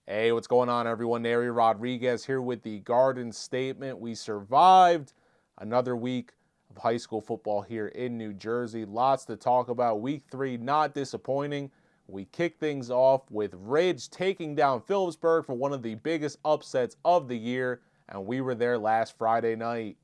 Hey, what's going on, everyone? Nery Rodriguez here with the Garden Statement. We survived another week of high school football here in New Jersey. Lots to talk about. Week 3, not disappointing. We kick things off with Ridge taking down Phillipsburg for one of the biggest upsets of the year, and we were there last Friday night.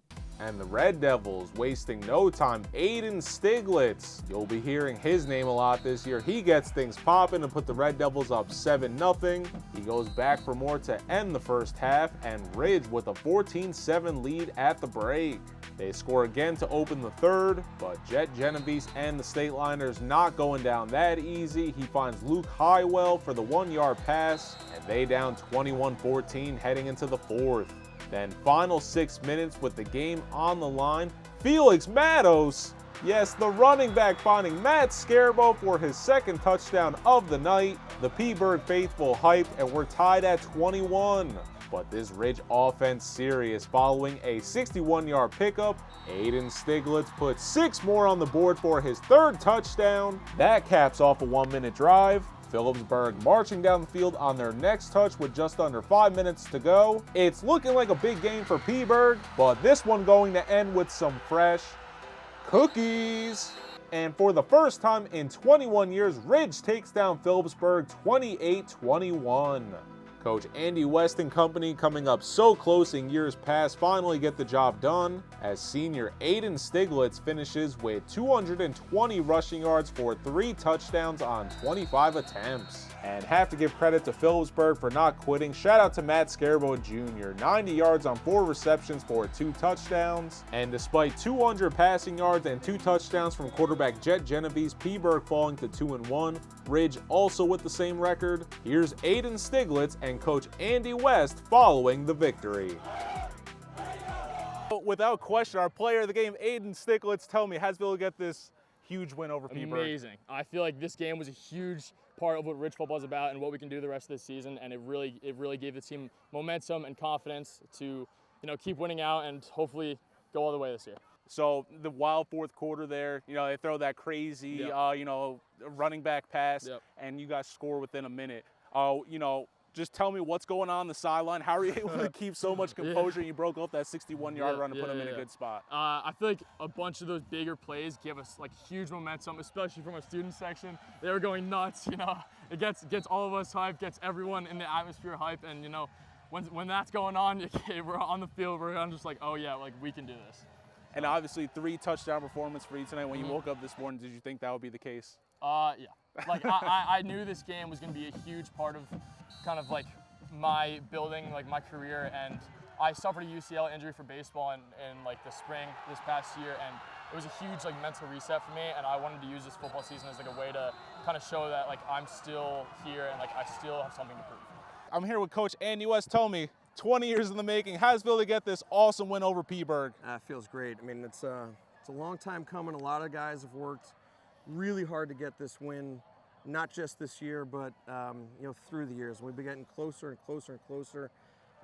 And the Red Devils, wasting no time, Aiden Stiglitz. You'll be hearing his name a lot this year. He gets things popping and put the Red Devils up 7-0. He goes back for more to end the first half, and Ridge with a 14-7 lead at the break. They score again to open the third, but Jet Genovese and the State Liners not going down that easy. He finds Luke Highwell for the 1-yard pass, and they down 21-14 heading into the fourth. Then final 6 minutes with the game on the line, Felix Matos, yes, the running back, finding Matt Scarbo for his second touchdown of the night. The P-Bird faithful hyped, and we're tied at 21. But this Ridge offense serious. Following a 61-yard pickup, Aiden Stiglitz puts 6 more on the board for his third touchdown. That caps off a 1-minute drive. Phillipsburg marching down the field on their next touch with just under 5 minutes to go. It's looking like a big game for P-Bird, but this one going to end with some fresh cookies. And for the first time in 21 years, Ridge takes down Phillipsburg 28-21. Coach Andy West and company, coming up so close in years past, finally get the job done, as senior Aiden Stiglitz finishes with 220 rushing yards for 3 touchdowns on 25 attempts. And have to give credit to Phillipsburg for not quitting. Shout out to Matt Scarbo Jr., 90 yards on 4 receptions for 2 touchdowns. And despite 200 passing yards and 2 touchdowns from quarterback Jet Genovese, P-Bird falling to 2-1. Ridge also with the same record. Here's Aiden Stiglitz and Coach Andy West following the victory. Without question, our player of the game, Aiden Stiglitz, tell me, how's it feel to get this huge win over P-Bird? Amazing. I feel like this game was a huge part of what Ridge football is about and what we can do the rest of this season, and it really gave the team momentum and confidence to, keep winning out and hopefully go all the way this year. So the wild fourth quarter there, they throw that crazy, running back pass, and you guys score within a minute. Just tell me what's going on the sideline. How are you able to keep so much composure? You broke off that 61-yard run and put them in a good spot. I feel like a bunch of those bigger plays give us huge momentum, especially from our student section. They were going nuts. It gets all of us hyped, gets everyone in the atmosphere hype, and when that's going on, we're on the field. We're just like, oh yeah, we can do this. And obviously 3 touchdown performance for you tonight. When you woke up this morning, did you think that would be the case? Yeah. I knew this game was going to be a huge part of kind of my building, my career, and I suffered a UCL injury for baseball in the spring this past year, and it was a huge mental reset for me, and I wanted to use this football season as a way to kind of show that I'm still here and I still have something to prove. I'm here with Coach Andy West. Tell me, 20 years in the making, how does it feel to get this awesome win over P-Bird? It feels great. I mean, it's a long time coming. A lot of guys have worked really hard to get this win, not just this year, but through the years. We've been getting closer and closer and closer,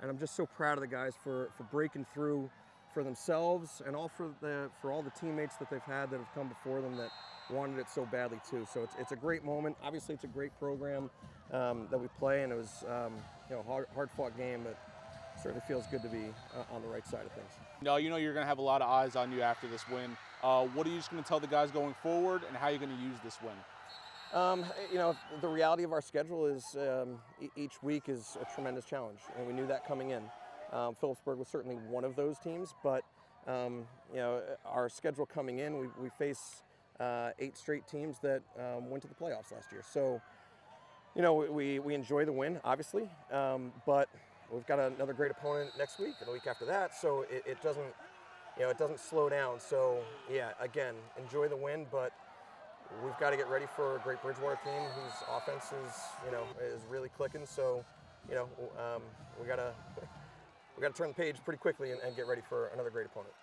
and I'm just so proud of the guys for breaking through for themselves and all for all the teammates that they've had that have come before them that wanted it so badly too. So it's a great moment. Obviously, it's a great program that we play, and it was hard-fought game, but certainly feels good to be on the right side of things. You're going to have a lot of eyes on you after this win. What are you just going to tell the guys going forward, and how are you going to use this win? The reality of our schedule is each week is a tremendous challenge, and we knew that coming in. Phillipsburg was certainly one of those teams, but our schedule coming in, we face 8 straight teams that went to the playoffs last year. So, we enjoy the win, obviously, but we've got another great opponent next week and the week after that, so it doesn't slow down. So yeah, again, enjoy the win, but we've got to get ready for a great Bridgewater team whose offense is really clicking. So we got to turn the page pretty quickly and get ready for another great opponent.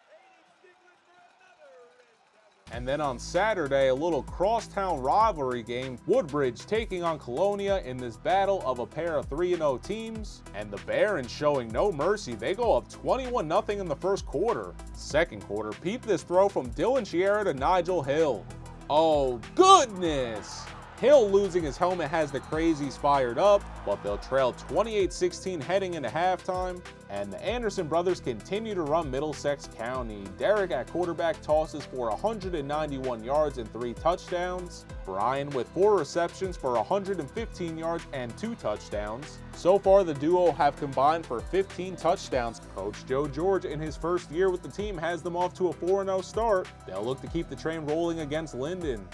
And then on Saturday, a little crosstown rivalry game, Woodbridge taking on Colonia in this battle of a pair of 3-0 teams. And the Barons showing no mercy. They go up 21-0 in the first quarter. Second quarter, peep this throw from Dylan Chiera to Nigel Hill. Oh, goodness! Hill losing his helmet has the Crazies fired up, but they'll trail 28-16 heading into halftime, and the Anderson brothers continue to run Middlesex County. Derek at quarterback tosses for 191 yards and 3 touchdowns. Brian with 4 receptions for 115 yards and 2 touchdowns. So far, the duo have combined for 15 touchdowns. Coach Joe George, in his first year with the team, has them off to a 4-0 start. They'll look to keep the train rolling against Linden.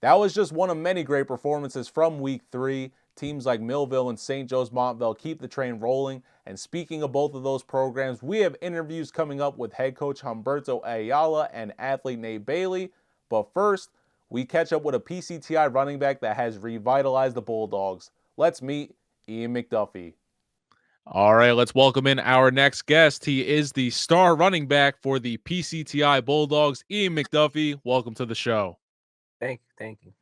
That was just one of many great performances from Week 3. Teams like Millville and St. Joe's Montville keep the train rolling. And speaking of both of those programs, we have interviews coming up with head coach Humberto Ayala and athlete Nate Bailey. But first, we catch up with a PCTI running back that has revitalized the Bulldogs. Let's meet Ian McDuffie. All right, let's welcome in our next guest. He is the star running back for the PCTI Bulldogs, Ian McDuffie. Welcome to the show. Thank you.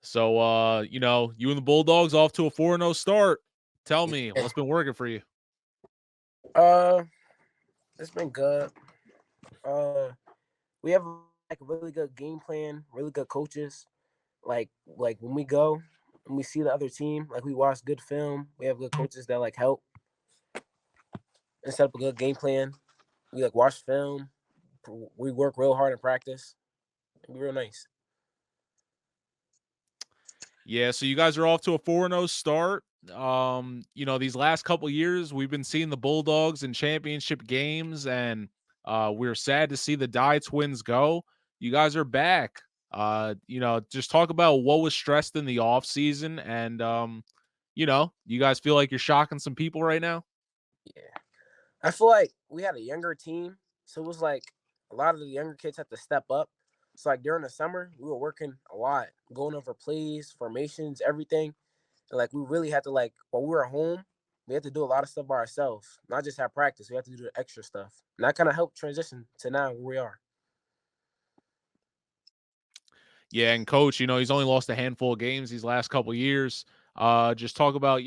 So, you and the Bulldogs off to a 4-0 start. Tell me, what's been working for you? It's been good. We have like a really good game plan, really good coaches. Like when we go and we see the other team, like we watch good film. We have good coaches that like help and set up a good game plan. We like watch film. We work real hard in practice. It'd be real nice. Yeah, so you guys are off to a 4-0 start. These last couple years, we've been seeing the Bulldogs in championship games, and we're sad to see the Dye twins go. You guys are back. Just talk about what was stressed in the offseason, and, you guys feel like you're shocking some people right now? Yeah. I feel like we had a younger team, so it was like a lot of the younger kids had to step up. So like during the summer, we were working a lot, going over plays, formations, everything. And like we really had to while we were home, we had to do a lot of stuff by ourselves, not just have practice. We had to do the extra stuff. And that kind of helped transition to now where we are. Yeah, and coach, he's only lost a handful of games these last couple of years. Just talk about,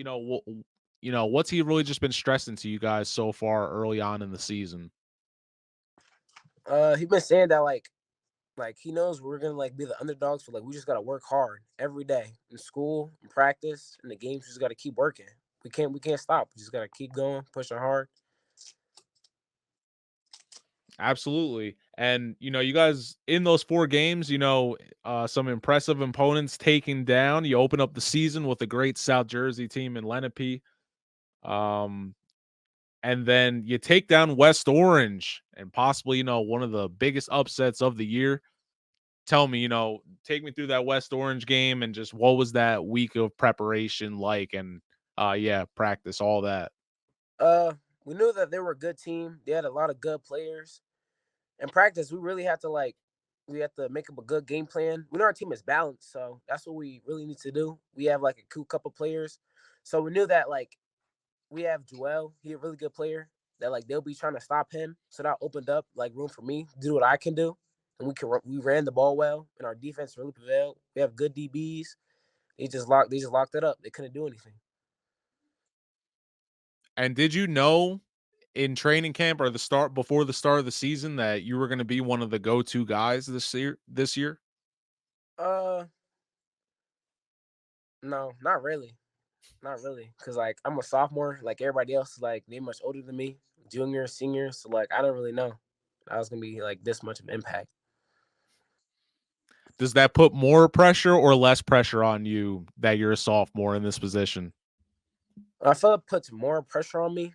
what's he really just been stressing to you guys so far early on in the season? He been saying that like he knows we're gonna be the underdogs, so we just gotta work hard every day in school, in practice, in the games. We just gotta keep working. We can't stop. We just gotta keep going, pushing hard. Absolutely. And, you guys in those 4 games, some impressive opponents taken down. You open up the season with a great South Jersey team in Lenape. And then you take down West Orange and possibly, one of the biggest upsets of the year. Tell me, take me through that West Orange game and just what was that week of preparation like and practice, all that. We knew that they were a good team. They had a lot of good players. In practice, we really had to we had to make up a good game plan. We know our team is balanced, so that's what we really need to do. We have a cool couple players. So we knew that we have Joel, he's a really good player, that they'll be trying to stop him. So that opened up room for me to do what I can do. And we ran the ball well, and our defense really prevailed. We have good DBs. They just locked it up. They couldn't do anything. And did you know in training camp or before the start of the season that you were going to be one of the go-to guys this year? No, not really. Not really. Cause I'm a sophomore. Everybody else is they much older than me, junior, senior. So I don't really know I was gonna be this much of an impact. Does that put more pressure or less pressure on you that you're a sophomore in this position? I feel it puts more pressure on me,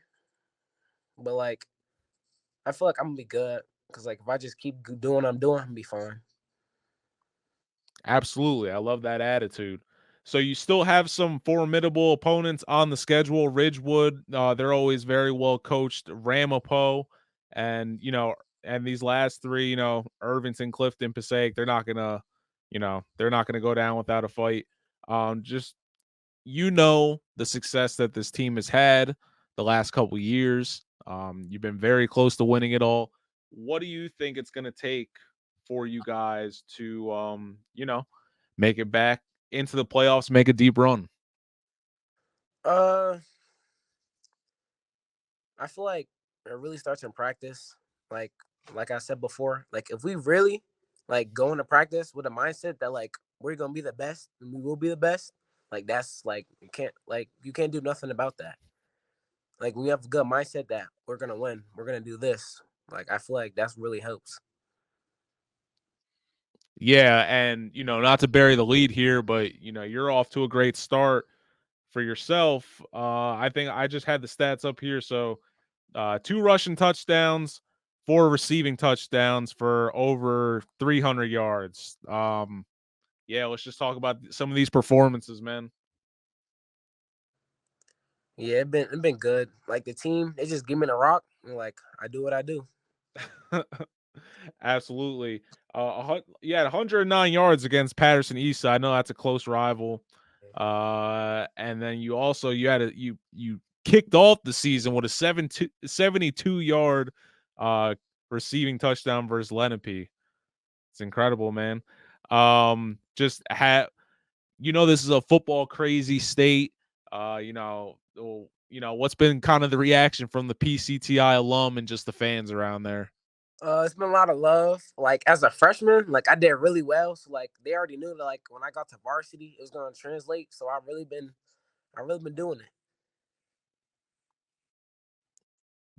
but I feel I'm gonna be good because if I just keep doing what I'm doing, I'm gonna be fine. Absolutely. I love that attitude. So you still have some formidable opponents on the schedule. Ridgewood, they're always very well coached. Ramapo, and and these last 3, Irvington, Clifton, Passaic, they're not gonna go down without a fight. Just the success that this team has had the last couple years. You've been very close to winning it all. What do you think it's gonna take for you guys to, make it back into the playoffs, make a deep run? Uh, I feel like it really starts in practice. Like like I said before, like if we really like go into practice with a mindset that like we're gonna be the best and we will be the best, like that's like you can't do nothing about that. Like we have a good mindset that we're gonna win, we're gonna do this. Like I feel like that's really helps. Yeah, and not to bury the lead here, but you're off to a great start for yourself. I think I just had the stats up here. So, two rushing touchdowns, four receiving touchdowns for over 300 yards. Yeah, let's just talk about some of these performances, man. Yeah, it been good. Like the team, they just give me the rock and like I do what I do. Absolutely. You had 109 yards against Patterson East. I know that's a close rival. And then you kicked off the season with a 72-yard receiving touchdown versus Lenape. It's incredible, man. Just had this is a football crazy state. What's been kind of the reaction from the PCTI alum and just the fans around there? It's been a lot of love. Like as a freshman, like I did really well. So like they already knew that like when I got to varsity, it was gonna translate. So I really been doing it.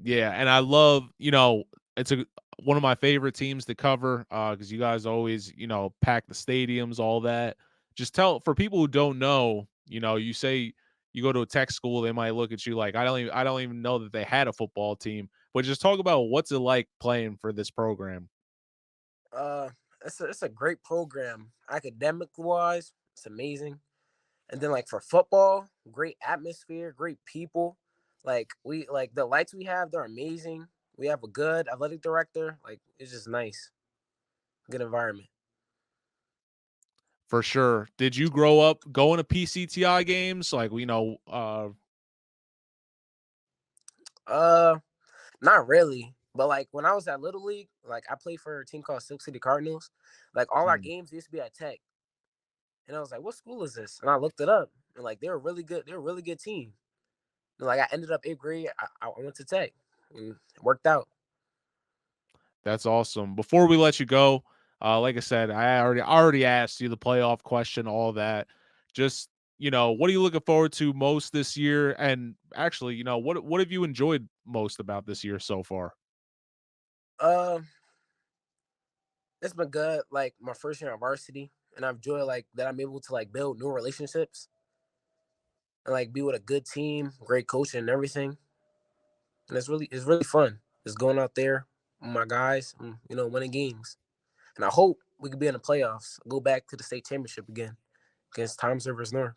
Yeah, and I love, it's one of my favorite teams to cover because you guys always, pack the stadiums, all that. Just tell for people who don't know, you say you go to a tech school, they might look at you like I don't even know that they had a football team. But just talk about what's it like playing for this program. Uh, it's a great program. Academic wise, it's amazing. And then like for football, great atmosphere, great people. Like we like the lights we have, they're amazing. We have a good athletic director. Like it's just nice, good environment. For sure. Did you grow up going to PCTI games? Like, Uh, Not really. But like when I was at Little League, like I played for a team called Silk City Cardinals. Like all our mm, games used to be at Tech. And I was like, what school is this? And I looked it up. And like they were really good. They were a really good team. And like I ended up 8th grade. I went to Tech. And it worked out. that's awesome. Before we let you go, like I said, I already asked you the playoff question, all that. Just what are you looking forward to most this year? And actually, what have you enjoyed most about this year so far? Um, it's been good. Like my first year on varsity. And I've enjoyed like that I'm able to like build new relationships and like be with a good team, great coaching and everything. And it's really fun. Just going out there with my guys and, winning games. And I hope we could be in the playoffs, go back to the state championship again against Time Servers North.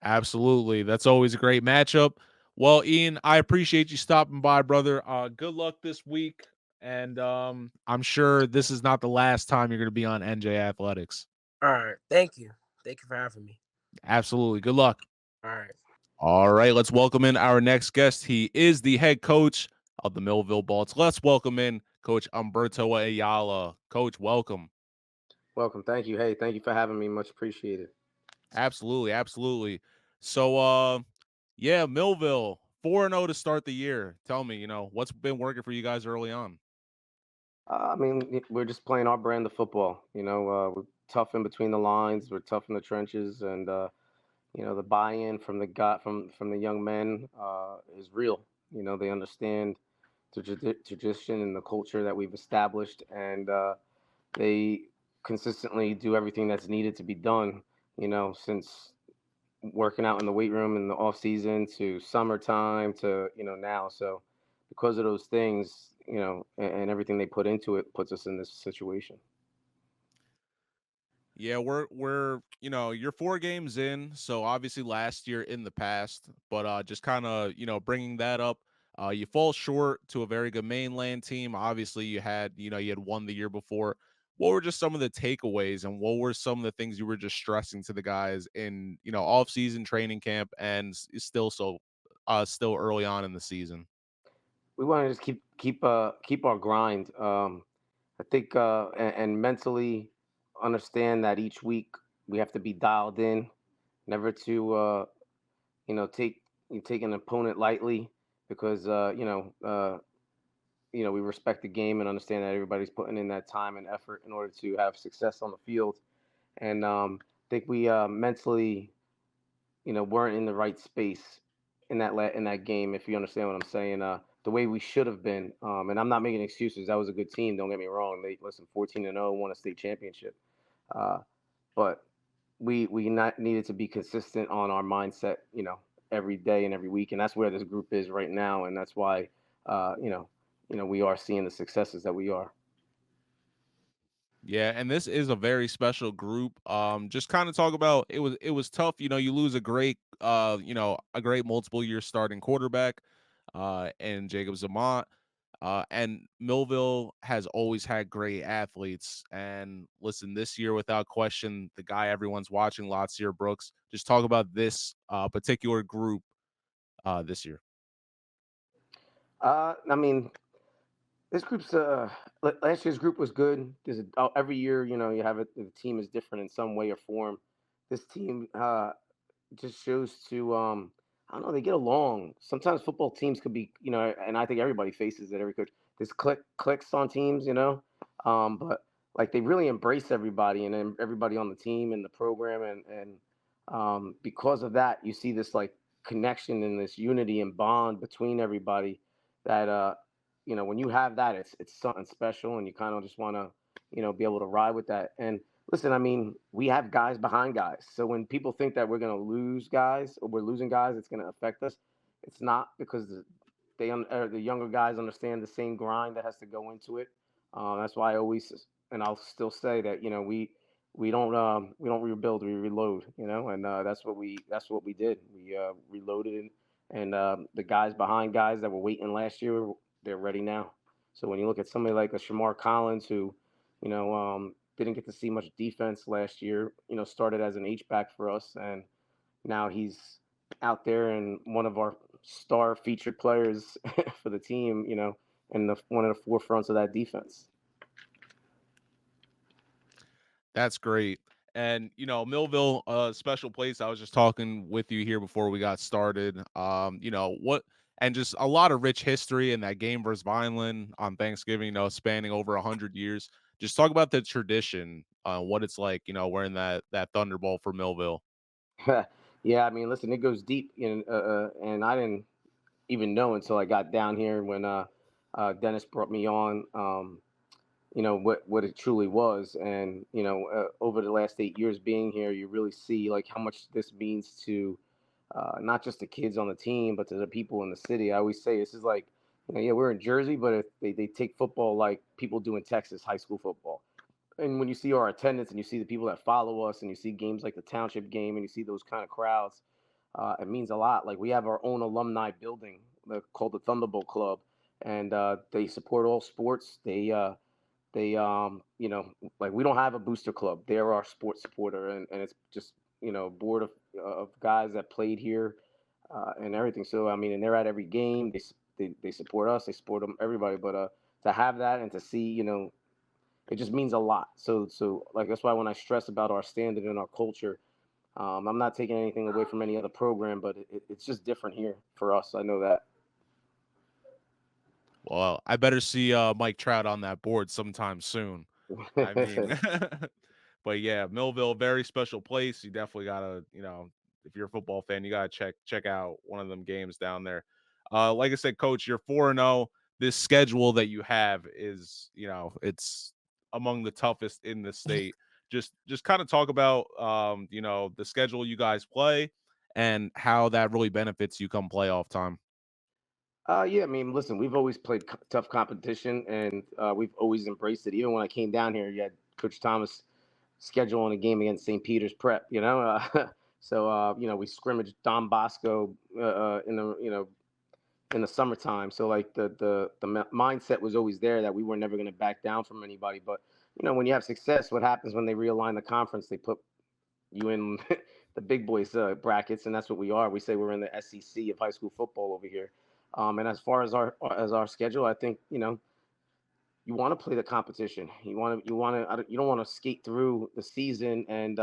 Absolutely, that's always a great matchup. Well, Ian, I appreciate you stopping by, brother. Good luck this week, and I'm sure this is not the last time you're going to be on NJ Athletics. All right. Thank you. Thank you for having me. Absolutely, good luck. All right. All right, let's welcome in our next guest. He is the head coach of the Millville Bolts. Let's welcome in Coach Umberto Ayala. Coach, welcome. Welcome. Thank you. Hey, thank you for having me. Much appreciated. Absolutely, absolutely. So, yeah, Millville 4-0 to start the year. Tell me, what's been working for you guys early on? We're just playing our brand of football. We're tough in between the lines. We're tough in the trenches, and the buy-in from the from the young men is real. They understand the tradition and the culture that we've established, and they consistently do everything that's needed to be done. Since working out in the weight room in the off season to summertime to now. So because of those things, and everything they put into it puts us in this situation. Yeah, we're you're 4 games in, so obviously last year in the past, but just kind of bringing that up. You fall short to a very good mainland team. Obviously, you had won the year before. What were just some of the takeaways, and what were some of the things you were just stressing to the guys in off season training camp and still early on in the season? We want to just keep our grind. I think and mentally understand that each week we have to be dialed in, never to take you take an opponent lightly because we respect the game and understand that everybody's putting in that time and effort in order to have success on the field. And I think we mentally, weren't in the right space in that game. If you understand what I'm saying, the way we should have been. And I'm not making excuses. That was a good team. Don't get me wrong. They listen 14-0, won a state championship. Uh, but we not needed to be consistent on our mindset, every day and every week, and that's where this group is right now, and that's why, uh, you know, we are seeing the successes that we are. Yeah, and this is a very special group. Just kind of talk about it was tough. You lose a great a great multiple year starting quarterback, and Jacob Zamont. And Millville has always had great athletes. And listen, this year, without question, the guy everyone's watching, Lotsier Brooks. Just talk about this particular group this year. I mean, this group's last year's group was good. Every year, you have it. The team is different in some way or form. This team just shows to I don't know, they get along. Sometimes football teams could be, and I think everybody faces it, every coach. There's clicks on teams, but like they really embrace everybody and then everybody on the team and the program and because of that you see this like connection and this unity and bond between everybody that when you have that it's something special and you kind of just want to be able to ride with that. And listen, I mean, we have guys behind guys. So when people think that we're going to lose guys or we're losing guys, it's going to affect us. It's not because the younger guys understand the same grind that has to go into it. That's why I always and I'll still say that we don't rebuild, we reload. And that's what we did. We reloaded and the guys behind guys that were waiting last year, they're ready now. So when you look at somebody like a Shamar Collins who didn't get to see much defense last year. Started as an H back for us, and now he's out there and one of our star featured players for the team. And one of the forefronts of that defense. That's great. And Millville, special place. I was just talking with you here before we got started. What and just a lot of rich history in that game versus Vineland on Thanksgiving, spanning over 100 years. Just talk about the tradition, what it's like, wearing that Thunderbolt for Millville. Yeah, I mean, listen, it goes deep, and I didn't even know until I got down here when Dennis brought me on. What it truly was, and over the last 8 years being here, you really see like how much this means to not just the kids on the team, but to the people in the city. I always say this is like, yeah, we're in Jersey, but if they take football like people do in Texas, high school football. And when you see our attendance and you see the people that follow us and you see games like the township game and you see those kind of crowds, it means a lot. Like we have our own alumni building called the Thunderbolt Club, and they support all sports. Like we don't have a booster club. They're our sports supporter, and it's just a board of guys that played here and everything. So I mean, and they're at every game. They support us. They support them everybody. But to have that and to see it just means a lot. So like that's why when I stress about our standard and our culture, I'm not taking anything away from any other program, but it's just different here for us. I know that. Well, I better see Mike Trout on that board sometime soon. I mean, but yeah, Millville, very special place. You definitely gotta, if you're a football fan, you gotta check out one of them games down there. Like I said, Coach, you're 4-0. This schedule that you have is, it's among the toughest in the state. Just kind of talk about, the schedule you guys play and how that really benefits you come playoff time. Yeah, I mean, listen, we've always played tough competition, and we've always embraced it. Even when I came down here, you had Coach Thomas scheduling a game against St. Peter's Prep. So we scrimmaged Don Bosco in the in the summertime. So like the mindset was always there that we were never going to back down from anybody. But when you have success, what happens when they realign the conference? They put you in the big boys brackets, and that's what we are. We say we're in the SEC of high school football over here. And as far as our schedule, I think you want to play the competition. You don't want to skate through the season and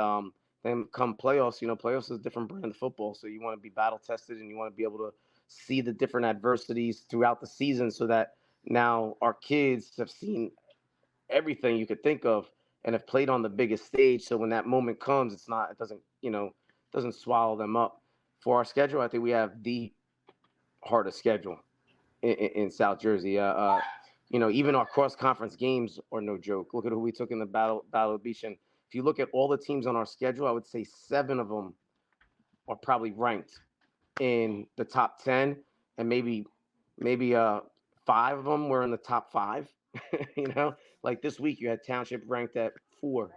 then come playoffs. Playoffs is a different brand of football, so you want to be battle tested and you want to be able to see the different adversities throughout the season, so that now our kids have seen everything you could think of and have played on the biggest stage. So when that moment comes, it doesn't swallow them up. For our schedule, I think we have the hardest schedule in South Jersey. Even our cross conference games are no joke. Look at who we took in the Battle of Beach, and if you look at all the teams on our schedule, I would say 7 of them are probably ranked in the top 10, and maybe 5 of them were in the top 5. Like this week you had Township ranked at 4.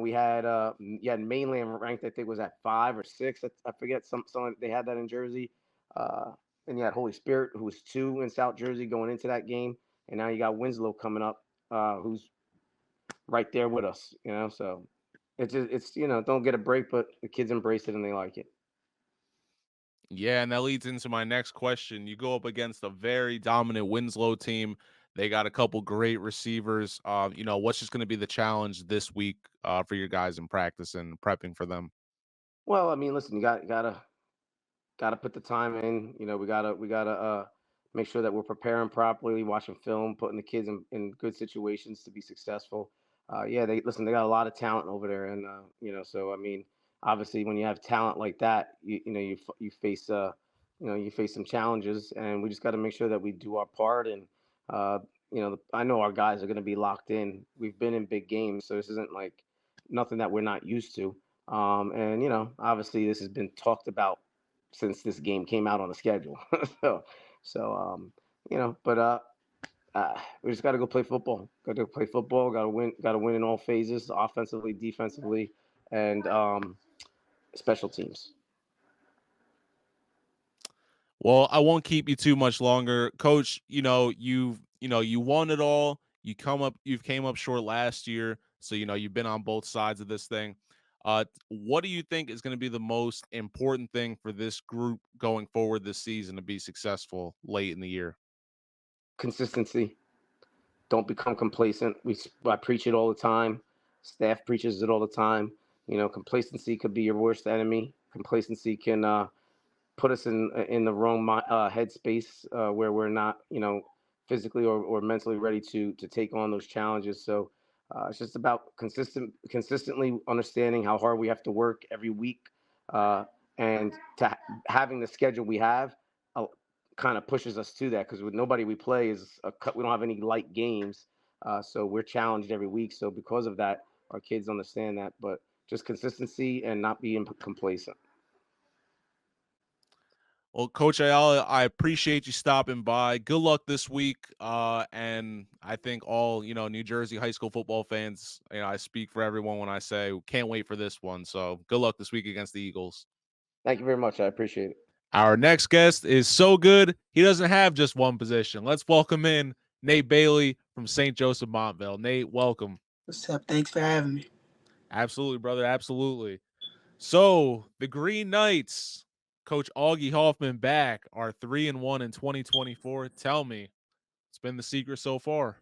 We had you had Mainland ranked, I think, was at 5 or 6. I forget. Some they had that in Jersey. Uh, and you had Holy Spirit, who was 2 in South Jersey going into that game, and now you got Winslow coming up, who's right there with us. So it's don't get a break, but the kids embrace it and they like it. Yeah, and that leads into my next question. You go up against a very dominant Winslow team. They got a couple great receivers. What's just going to be the challenge this week for your guys in practice and prepping for them? Well, I mean, listen, you gotta put the time in. We gotta make sure that we're preparing properly, watching film, putting the kids in good situations to be successful. Yeah, they listen. They got a lot of talent over there, and so I mean, obviously, when you have talent like that, you face some challenges, and we just got to make sure that we do our part. And I know our guys are going to be locked in. We've been in big games, so this isn't like nothing that we're not used to. And obviously, this has been talked about since this game came out on the schedule. so, but we just got to go play football. Got to play football. Got to win. Got to win in all phases, offensively, defensively, and special teams. Well, I won't keep you too much longer, Coach. You won it all. You've came up short last year, so you've been on both sides of this thing. What do you think is going to be the most important thing for this group going forward this season to be successful late in the year? Consistency. Don't become complacent. I preach it all the time. Staff preaches it all the time. Complacency could be your worst enemy. Complacency can put us in the wrong headspace where we're not, physically or mentally ready to take on those challenges. So it's just about consistently understanding how hard we have to work every week, uh, and having the schedule we have kind of pushes us to that, because with nobody we play is we don't have any light games, so we're challenged every week. So because of that, our kids understand that, but just consistency and not being complacent. Well, Coach Ayala, I appreciate you stopping by. Good luck this week. And I think all, New Jersey high school football fans, I speak for everyone when I say can't wait for this one. So good luck this week against the Eagles. Thank you very much. I appreciate it. Our next guest is so good, he doesn't have just one position. Let's welcome in Nate Bailey from St. Joseph Montville. Nate, welcome. What's up? Thanks for having me. Absolutely, brother. Absolutely. So the Green Knights, Coach Augie Hoffman back, are 3-1 in 2024. Tell me, it's been the secret so far.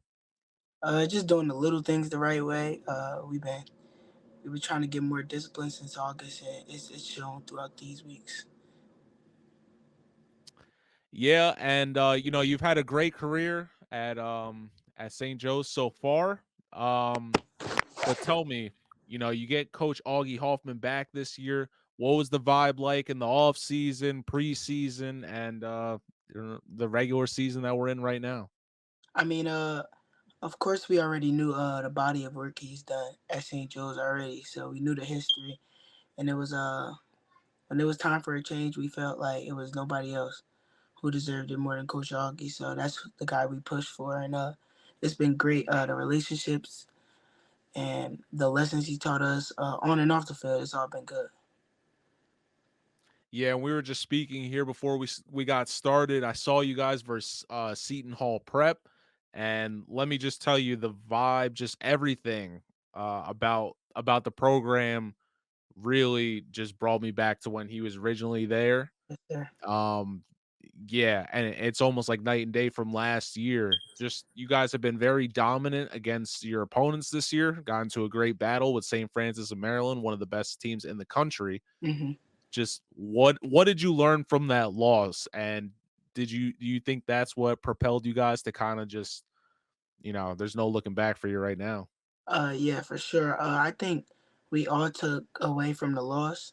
Just doing the little things the right way. We've been trying to get more discipline since August, and it's shown throughout these weeks. Yeah, and you've had a great career at St. Joe's so far. But tell me, you get Coach Augie Hoffman back this year. What was the vibe like in the off season, preseason, and the regular season that we're in right now? I mean, of course, we already knew the body of work he's done at St. Joe's already, so we knew the history, and it was when it was time for a change, we felt like it was nobody else who deserved it more than Coach Augie. So that's the guy we pushed for, and it's been great. The relationships and the lessons he taught us on and off the field, it's all been good. Yeah, and we were just speaking here before we got started. I saw you guys versus Seton Hall Prep, and let me just tell you the vibe, just everything about the program really just brought me back to when he was originally there. Yes, sir. Um, Yeah, and it's almost like night and day from last year. Just you guys have been very dominant against your opponents this year. Got into a great battle with St. Francis of Maryland, one of the best teams in the country. Hmm. Just what did you learn from that loss? And do you think that's what propelled you guys to kind of just, there's no looking back for you right now? Yeah, for sure. I think we all took away from the loss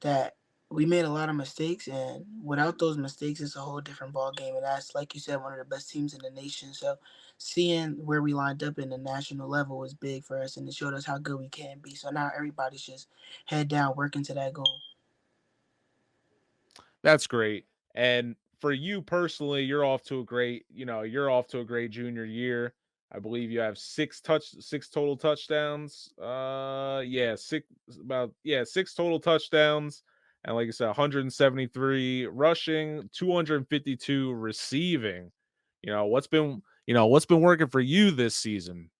that we made a lot of mistakes, and without those mistakes, it's a whole different ball game. And that's, like you said, one of the best teams in the nation. So, seeing where we lined up in the national level was big for us, and it showed us how good we can be. So now everybody's just head down, working to that goal. That's great. And for you personally, you're off to a great junior year. I believe you have six total touchdowns. Six total touchdowns. And like I said, 173 rushing, 252 receiving. What's been working for you this season?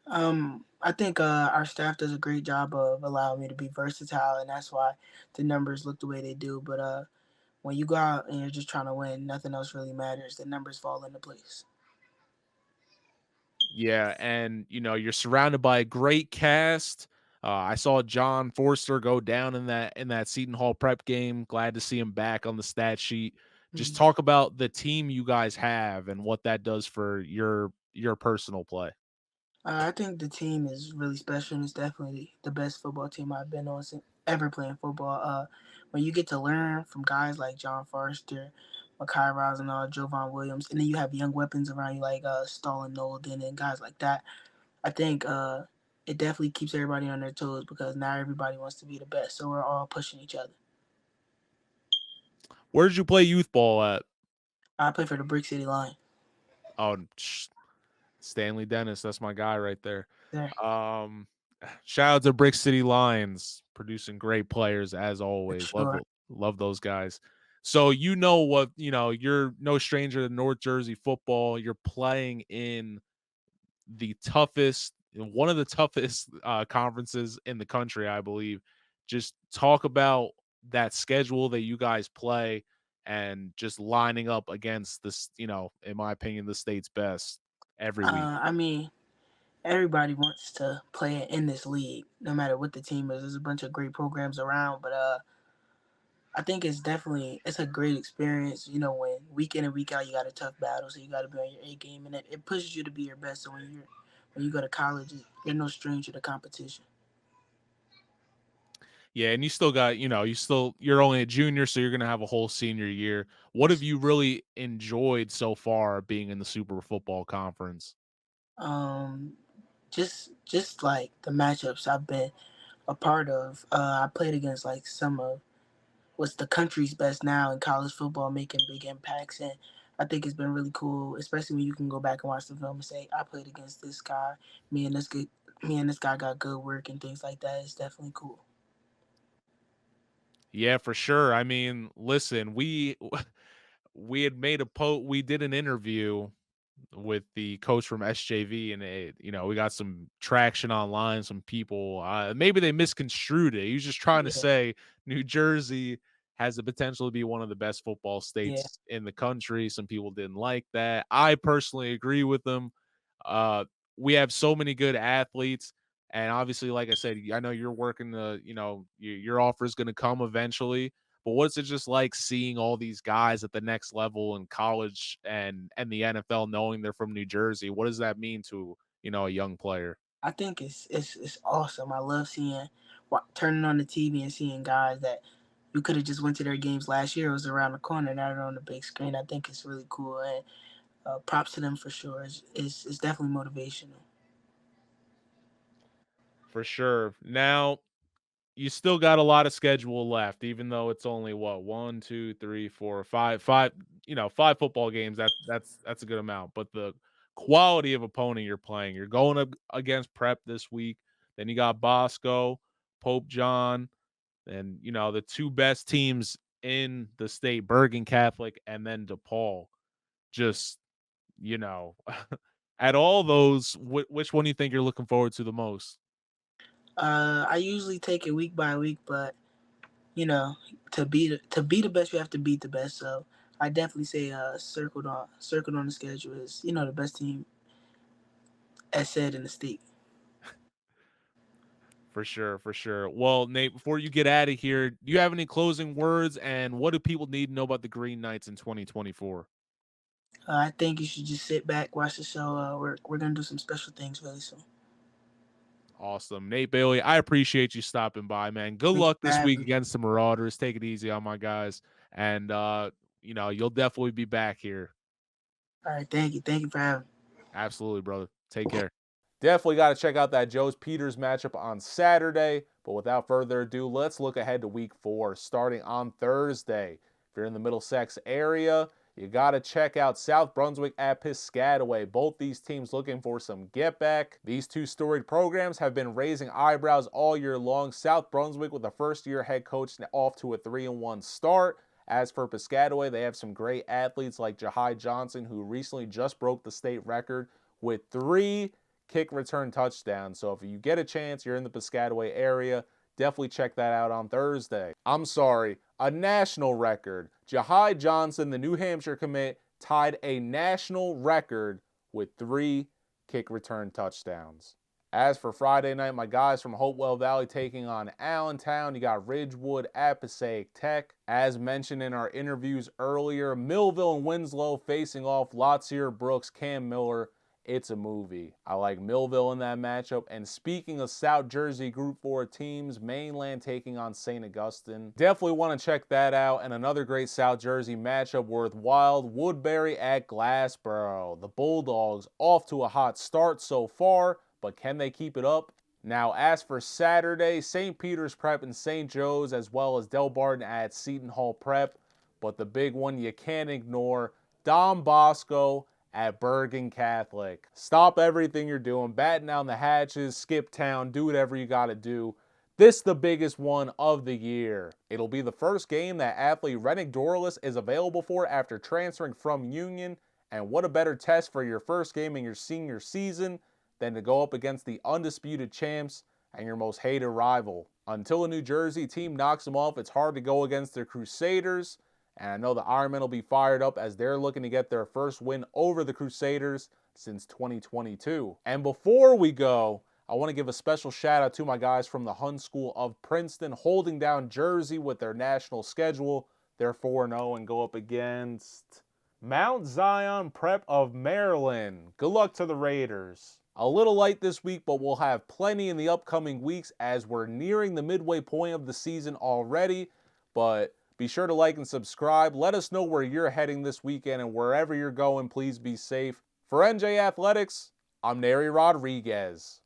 I think our staff does a great job of allowing me to be versatile, and that's why the numbers look the way they do. But when you go out and you're just trying to win, nothing else really matters. The numbers fall into place. Yeah, and you're surrounded by a great cast. I saw John Forster go down in that Seton Hall prep game. Glad to see him back on the stat sheet. Just Mhm. talk about the team you guys have and what that does for your personal play. I think the team is really special, and it's definitely the best football team I've been on since ever playing football. When you get to learn from guys like John Forster, Makai Rosenall, Jovan Williams, and then you have young weapons around you like Stalin Nolden and guys like that, I think it definitely keeps everybody on their toes because now everybody wants to be the best. So we're all pushing each other. Where did you play youth ball at? I play for the Brick City Line. Oh, Stanley Dennis, that's my guy right there. There, Um, Shout out to Brick City Lions, producing great players as for always. sure. Love those guys. So you're no stranger to North Jersey football. You're playing in one of the toughest conferences in the country, I believe. Just talk about that schedule that you guys play and just lining up against this, in my opinion, the state's best every week. I mean, everybody wants to play in this league, no matter what the team is. There's a bunch of great programs around, but I think it's a great experience. You know, when week in and week out you got a tough battle, so you got to be on your A game, and it pushes you to be your best. So when you go to college, you're no stranger to competition. Yeah, and you still got, you're only a junior, so you're gonna have a whole senior year. What have you really enjoyed so far being in the Super Football Conference? Um, just like the matchups I've been a part of. I played against like some of what's the country's best now in college football, making big impacts, and I think it's been really cool, especially when you can go back and watch the film and say, I played against this guy. Me and this good, me and this guy got good work and things like that. It's definitely cool. Yeah, for sure. I mean, listen, we had made we did an interview with the coach from SJV, and we got some traction online. Some people, maybe they misconstrued it. He was just trying to Yeah, say New Jersey has the potential to be one of the best football yeah. states in the country. Some people didn't like that. I personally agree with them. Uh, we have so many good athletes. And obviously, like I said, I know you're working your offer is going to come eventually. But what's it just like seeing all these guys at the next level in college and the NFL, knowing they're from New Jersey? What does that mean to a young player? I think it's awesome. I love seeing, turning on the TV and seeing guys that you could have just went to their games last year. It was around the corner. Now they're on the big screen. I think it's really cool, and props to them for sure. It's definitely motivational. For sure. Now you still got a lot of schedule left, even though it's only what, one, two, three, four, five, five football games. That's a good amount. But the quality of opponent you're playing, you're going up against Prep this week. Then you got Bosco, Pope John, and the two best teams in the state, Bergen Catholic, and then DePaul. Just you know, at all those, which one do you think you're looking forward to the most? I usually take it week by week, but you know, to be the best, you have to beat the best. So I definitely say circled on the schedule is the best team as said in the state. For sure, for sure. Well, Nate, before you get out of here, do you have any closing words? And what do people need to know about the Green Knights in 2024? I think you should just sit back, watch the show. We're gonna do some special things really soon. Awesome. Nate Bailey, I appreciate you stopping by, man. Good Thank you luck for this week having me. against the Marauders. Take it easy on my guys. And, you'll definitely be back here. All right, thank you for having me. Absolutely, brother. Take care. Definitely got to check out that Joe's Peters matchup on Saturday. But without further ado, let's look ahead to week 4, starting on Thursday. If you're in the Middlesex area, you got to check out South Brunswick at Piscataway. Both these teams looking for some get back. These two storied programs have been raising eyebrows all year long. South Brunswick with a first-year head coach off to a 3-1 start. As for Piscataway, they have some great athletes like Jahai Johnson, who recently just broke the state record with 3 kick return touchdowns. So if you get a chance, you're in the Piscataway area, definitely check that out on Thursday. I'm sorry, a national record. Jahai Johnson, the New Hampshire commit, tied a national record with 3 kick return touchdowns. As for Friday night, my guys from Hopewell Valley taking on Allentown. You got Ridgewood at Passaic Tech. As mentioned in our interviews earlier, Millville and Winslow facing off Lotzier, Brooks, Cam Miller. It's a movie. I like Millville in that matchup. And speaking of South Jersey Group 4 teams, Mainland taking on St. Augustine. Definitely want to check that out. And another great South Jersey matchup worthwhile, Woodbury at Glassboro. The Bulldogs off to a hot start so far, but can they keep it up? Now, as for Saturday, St. Peter's Prep and St. Joe's, as well as Del Barton at Seton Hall Prep. But the big one you can't ignore, Don Bosco at Bergen Catholic. Stop everything you're doing, batten down the hatches, skip town, do whatever you got to do. This is the biggest one of the year. It'll be the first game that athlete Rennick Dorless is available for after transferring from Union, and what a better test for your first game in your senior season than to go up against the undisputed champs and your most hated rival. Until a New Jersey team knocks them off, it's hard to go against the Crusaders. And I know the Ironmen will be fired up as they're looking to get their first win over the Crusaders since 2022. And before we go, I want to give a special shout out to my guys from the Hun School of Princeton holding down Jersey with their national schedule. They're 4-0 and go up against Mount Zion Prep of Maryland. Good luck to the Raiders. A little light this week, but we'll have plenty in the upcoming weeks as we're nearing the midway point of the season already. But be sure to like and subscribe. Let us know where you're heading this weekend, and wherever you're going, please be safe. For NJ Athletics, I'm Nery Rodriguez.